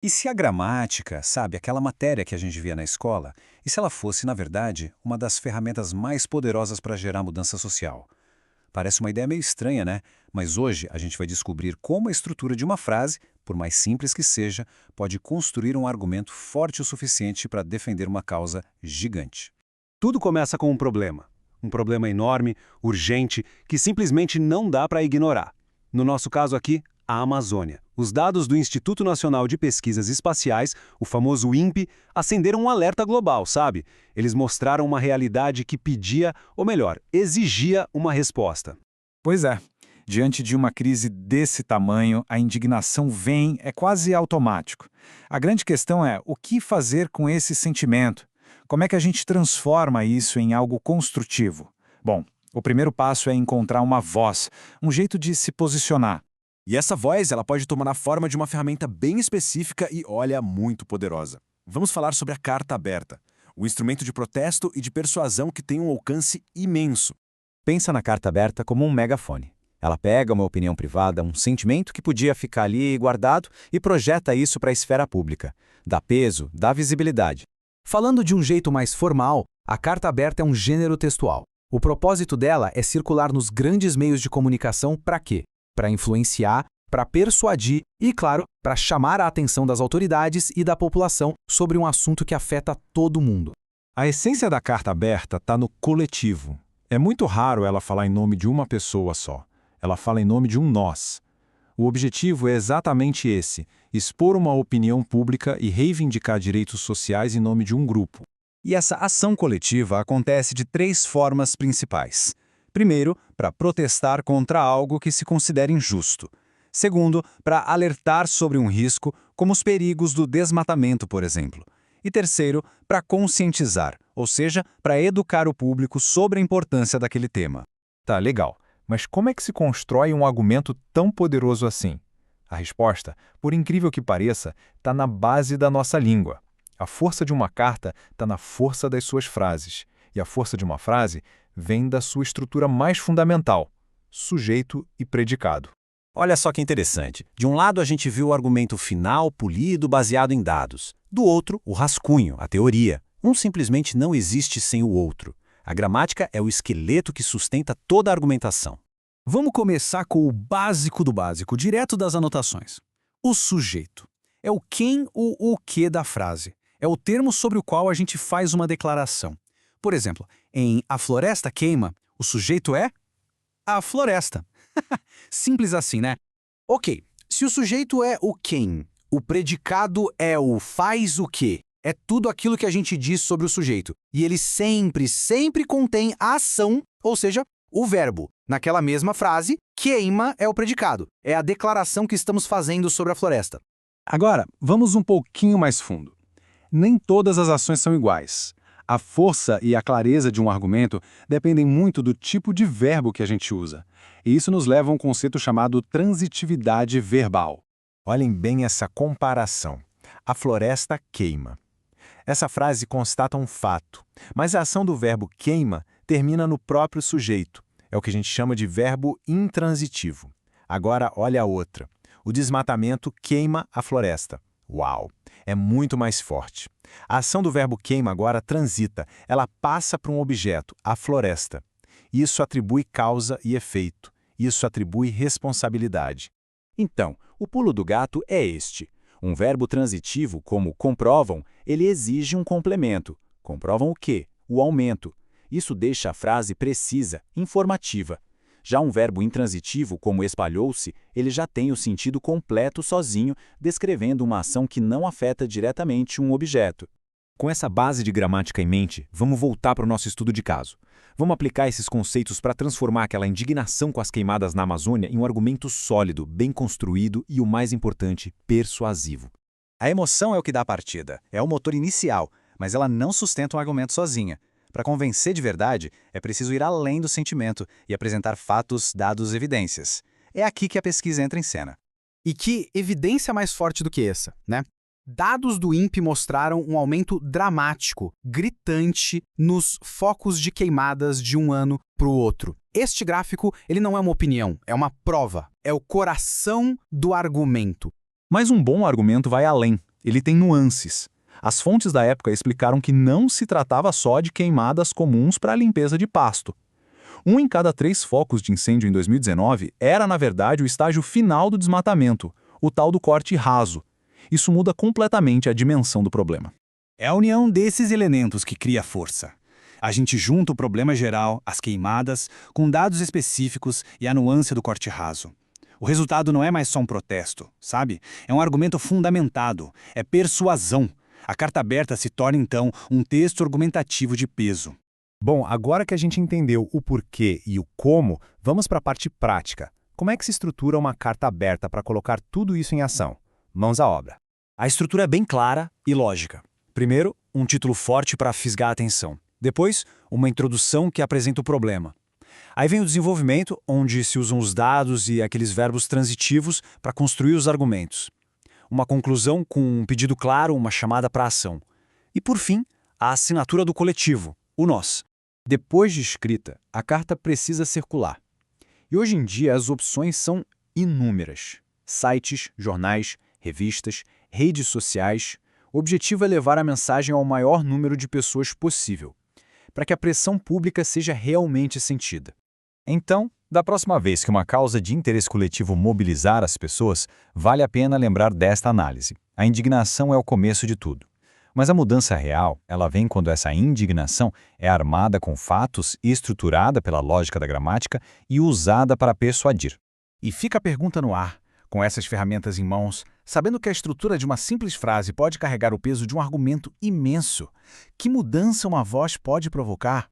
E se a gramática, sabe, aquela matéria que a gente via na escola, e se ela fosse, na verdade, uma das ferramentas mais poderosas para gerar mudança social? Parece uma ideia meio estranha, né? Mas hoje a gente vai descobrir como a estrutura de uma frase, por mais simples que seja, pode construir um argumento forte o suficiente para defender uma causa gigante. Tudo começa com um problema. Um problema enorme, urgente, que simplesmente não dá para ignorar. No nosso caso aqui, a Amazônia. Os dados do Instituto Nacional de Pesquisas Espaciais, o famoso INPE, acenderam um alerta global, sabe? Eles mostraram uma realidade que pedia, ou melhor, exigia uma resposta. Pois é. Diante de uma crise desse tamanho, a indignação vem, é quase automático. A grande questão é o que fazer com esse sentimento? Como é que a gente transforma isso em algo construtivo? Bom, o primeiro passo é encontrar uma voz, um jeito de se posicionar. E essa voz, ela pode tomar a forma de uma ferramenta bem específica e, olha, muito poderosa. Vamos falar sobre a carta aberta, o instrumento de protesto e de persuasão que tem um alcance imenso. Pensa na carta aberta como um megafone. Ela pega uma opinião privada, um sentimento que podia ficar ali guardado e projeta isso para a esfera pública. Dá peso, dá visibilidade. Falando de um jeito mais formal, a carta aberta é um gênero textual. O propósito dela é circular nos grandes meios de comunicação para quê? Para influenciar, para persuadir e, claro, para chamar a atenção das autoridades e da população sobre um assunto que afeta todo mundo. A essência da carta aberta está no coletivo. É muito raro ela falar em nome de uma pessoa só. Ela fala em nome de um nós. O objetivo é exatamente esse: expor uma opinião pública e reivindicar direitos sociais em nome de um grupo. E essa ação coletiva acontece de 3 formas principais. Primeiro, para protestar contra algo que se considera injusto. Segundo, para alertar sobre um risco, como os perigos do desmatamento, por exemplo. E terceiro, para conscientizar, ou seja, para educar o público sobre a importância daquele tema. Tá, legal. Mas como é que se constrói um argumento tão poderoso assim? A resposta, por incrível que pareça, está na base da nossa língua. A força de uma carta está na força das suas frases. E a força de uma frase vem da sua estrutura mais fundamental: sujeito e predicado. Olha só que interessante. De um lado a gente viu o argumento final, polido, baseado em dados. Do outro, o rascunho, a teoria. Um simplesmente não existe sem o outro. A gramática é o esqueleto que sustenta toda a argumentação. Vamos começar com o básico do básico, direto das anotações. O sujeito. É o quem ou o que da frase. É o termo sobre o qual a gente faz uma declaração. Por exemplo, em A Floresta Queima, o sujeito é a floresta. Simples assim, né? Ok, se o sujeito é o quem, o predicado é o faz o quê. É tudo aquilo que a gente diz sobre o sujeito. E ele sempre contém a ação, ou seja, o verbo. Naquela mesma frase, queima é o predicado. É a declaração que estamos fazendo sobre a floresta. Agora, vamos um pouquinho mais fundo. Nem todas as ações são iguais. A força e a clareza de um argumento dependem muito do tipo de verbo que a gente usa. E isso nos leva a um conceito chamado transitividade verbal. Olhem bem essa comparação. A floresta queima. Essa frase constata um fato, mas a ação do verbo queima termina no próprio sujeito. É o que a gente chama de verbo intransitivo. Agora, olha a outra. O desmatamento queima a floresta. Uau! É muito mais forte. A ação do verbo queima agora transita. Ela passa para um objeto, a floresta. Isso atribui causa e efeito. Isso atribui responsabilidade. Então, o pulo do gato é este. Um verbo transitivo, como comprovam, ele exige um complemento. Comprovam o quê? O aumento. Isso deixa a frase precisa, informativa. Já um verbo intransitivo, como espalhou-se, ele já tem o sentido completo sozinho, descrevendo uma ação que não afeta diretamente um objeto. Com essa base de gramática em mente, vamos voltar para o nosso estudo de caso. Vamos aplicar esses conceitos para transformar aquela indignação com as queimadas na Amazônia em um argumento sólido, bem construído e, o mais importante, persuasivo. A emoção é o que dá a partida, é o motor inicial, mas ela não sustenta um argumento sozinha. Para convencer de verdade, é preciso ir além do sentimento e apresentar fatos, dados, evidências. É aqui que a pesquisa entra em cena. E que evidência mais forte do que essa, né? Dados do INPE mostraram um aumento dramático, gritante, nos focos de queimadas de um ano para o outro. Este gráfico, ele não é uma opinião, é uma prova. É o coração do argumento. Mas um bom argumento vai além. Ele tem nuances. As fontes da época explicaram que não se tratava só de queimadas comuns para a limpeza de pasto. 1 em cada 3 focos de incêndio em 2019 era, na verdade, o estágio final do desmatamento, o tal do corte raso. Isso muda completamente a dimensão do problema. É a união desses elementos que cria força. A gente junta o problema geral, as queimadas, com dados específicos e a nuance do corte raso. O resultado não é mais só um protesto, sabe? É um argumento fundamentado, é persuasão. A carta aberta se torna, então, um texto argumentativo de peso. Bom, agora que a gente entendeu o porquê e o como, vamos para a parte prática. Como é que se estrutura uma carta aberta para colocar tudo isso em ação? Mãos à obra. A estrutura é bem clara e lógica. Primeiro, um título forte para fisgar a atenção. Depois, uma introdução que apresenta o problema. Aí vem o desenvolvimento, onde se usam os dados e aqueles verbos transitivos para construir os argumentos. Uma conclusão com um pedido claro, uma chamada para a ação. E, por fim, a assinatura do coletivo, o nós. Depois de escrita, a carta precisa circular. E hoje em dia as opções são inúmeras. Sites, jornais, revistas, redes sociais. O objetivo é levar a mensagem ao maior número de pessoas possível, para que a pressão pública seja realmente sentida. Então, da próxima vez que uma causa de interesse coletivo mobilizar as pessoas, vale a pena lembrar desta análise. A indignação é o começo de tudo. Mas a mudança real, ela vem quando essa indignação é armada com fatos e estruturada pela lógica da gramática e usada para persuadir. E fica a pergunta no ar, com essas ferramentas em mãos, sabendo que a estrutura de uma simples frase pode carregar o peso de um argumento imenso. Que mudança uma voz pode provocar?